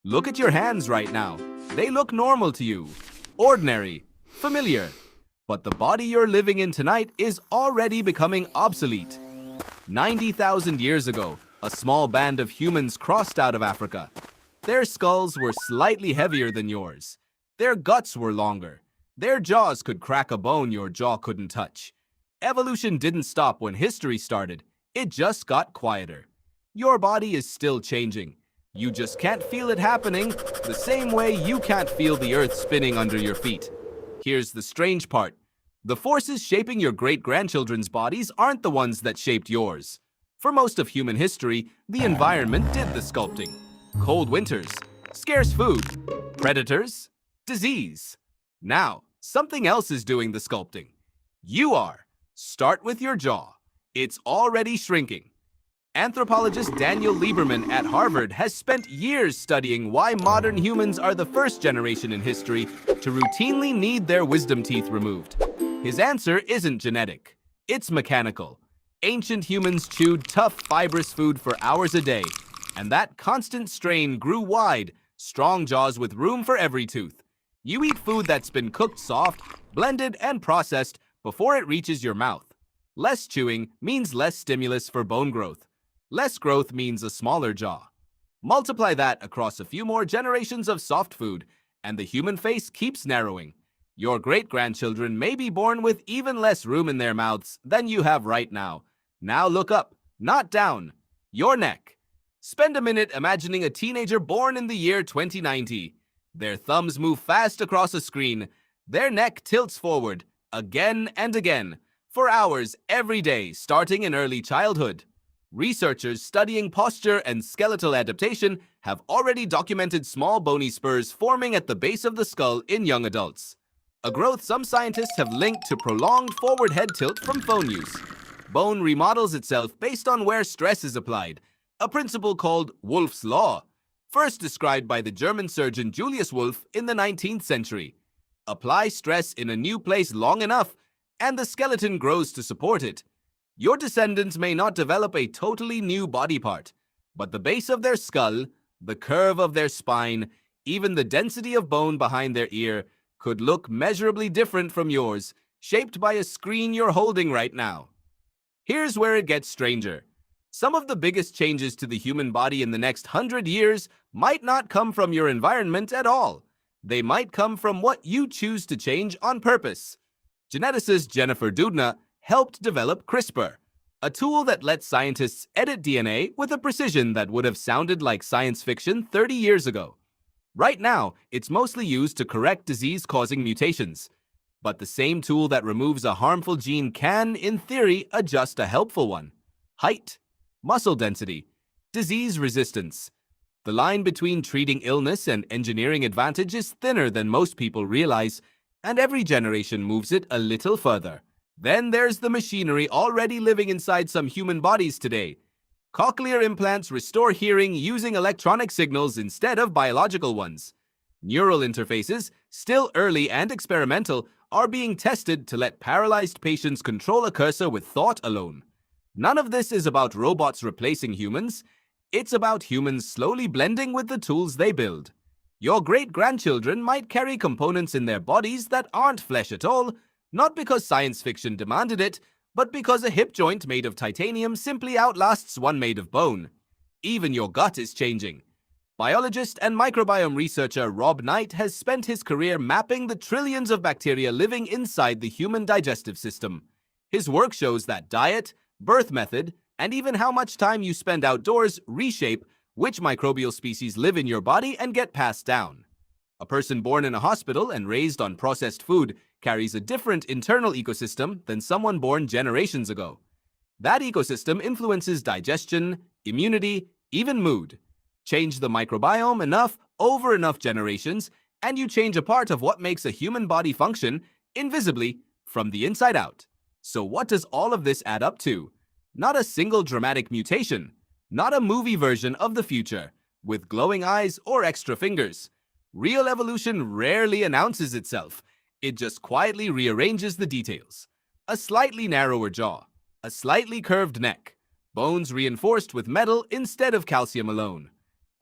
Look at your hands right now. They look normal to you, ordinary, familiar. But the body you're living in tonight is already becoming obsolete. 90,000 years ago, a small band of humans crossed out of Africa. Their skulls were slightly heavier than yours. Their guts were longer. Their jaws could crack a bone your jaw couldn't touch. Evolution didn't stop when history started. It just got quieter. Your body is still changing. You just can't feel it happening the same way you can't feel the earth spinning under your feet. Here's the strange part. The forces shaping your great-grandchildren's bodies aren't the ones that shaped yours. For most of human history, the environment did the sculpting. Cold winters, scarce food, predators, disease. Now, something else is doing the sculpting. You are. Start with your jaw. It's already shrinking. Anthropologist Daniel Lieberman at Harvard has spent years studying why modern humans are the first generation in history to routinely need their wisdom teeth removed. His answer isn't genetic. It's mechanical. Ancient humans chewed tough, fibrous food for hours a day, and that constant strain grew wide, strong jaws with room for every tooth. You eat food that's been cooked soft, blended, and processed before it reaches your mouth. Less chewing means less stimulus for bone growth. Less growth means a smaller jaw. Multiply that across a few more generations of soft food, and the human face keeps narrowing. Your great-grandchildren may be born with even less room in their mouths than you have right now. Now look up, not down. Your neck. Spend a minute imagining a teenager born in the year 2090. Their thumbs move fast across a screen. Their neck tilts forward, again and again, for hours every day, starting in early childhood. Researchers studying posture and skeletal adaptation have already documented small bony spurs forming at the base of the skull in young adults. A growth some scientists have linked to prolonged forward head tilt from phone use. Bone remodels itself based on where stress is applied, a principle called Wolff's Law, first described by the German surgeon Julius Wolff in the 19th century. Apply stress in a new place long enough, and the skeleton grows to support it. Your descendants may not develop a totally new body part, but the base of their skull, the curve of their spine, even the density of bone behind their ear could look measurably different from yours, shaped by a screen you're holding right now. Here's where it gets stranger. Some of the biggest changes to the human body in the next 100 years might not come from your environment at all. They might come from what you choose to change on purpose. Geneticist Jennifer Doudna helped develop CRISPR, a tool that lets scientists edit DNA with a precision that would have sounded like science fiction 30 years ago. Right now, it's mostly used to correct disease-causing mutations. But the same tool that removes a harmful gene can, in theory, adjust a helpful one. Height, muscle density, disease resistance. The line between treating illness and engineering advantage is thinner than most people realize, and every generation moves it a little further. Then there's the machinery already living inside some human bodies today. Cochlear implants restore hearing using electronic signals instead of biological ones. Neural interfaces, still early and experimental, are being tested to let paralyzed patients control a cursor with thought alone. None of this is about robots replacing humans. It's about humans slowly blending with the tools they build. Your great-grandchildren might carry components in their bodies that aren't flesh at all, not because science fiction demanded it, but because a hip joint made of titanium simply outlasts one made of bone. Even your gut is changing. Biologist and microbiome researcher Rob Knight has spent his career mapping the trillions of bacteria living inside the human digestive system. His work shows that diet, birth method, and even how much time you spend outdoors reshape which microbial species live in your body and get passed down. A person born in a hospital and raised on processed food carries a different internal ecosystem than someone born generations ago. That ecosystem influences digestion, immunity, even mood. Change the microbiome enough over enough generations, and you change a part of what makes a human body function invisibly from the inside out. So what does all of this add up to? Not a single dramatic mutation, not a movie version of the future, with glowing eyes or extra fingers. Real evolution rarely announces itself. It just quietly rearranges the details. A slightly narrower jaw, a slightly curved neck, bones reinforced with metal instead of calcium alone.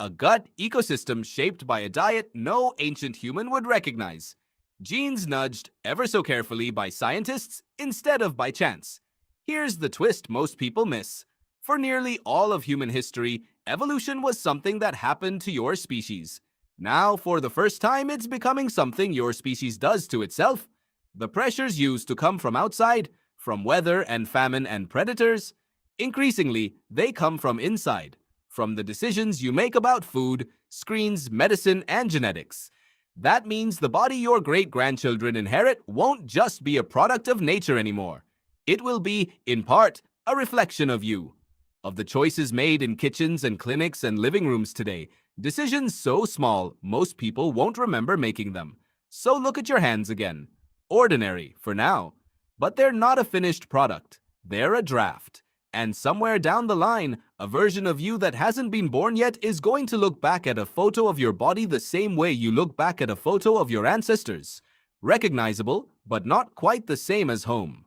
A gut ecosystem shaped by a diet no ancient human would recognize. Genes nudged ever so carefully by scientists instead of by chance. Here's the twist most people miss. For nearly all of human history, evolution was something that happened to your species. Now, for the first time, it's becoming something your species does to itself. The pressures used to come from outside, from weather and famine and predators, increasingly, they come from inside, from the decisions you make about food, screens, medicine, and genetics. That means the body your great-grandchildren inherit won't just be a product of nature anymore. It will be, in part, a reflection of you, of the choices made in kitchens and clinics and living rooms today, decisions so small most people won't remember making them. So look at your hands again. Ordinary, for now. But they're not a finished product. They're a draft. And somewhere down the line, a version of you that hasn't been born yet is going to look back at a photo of your body the same way you look back at a photo of your ancestors. Recognizable, but not quite the same as home.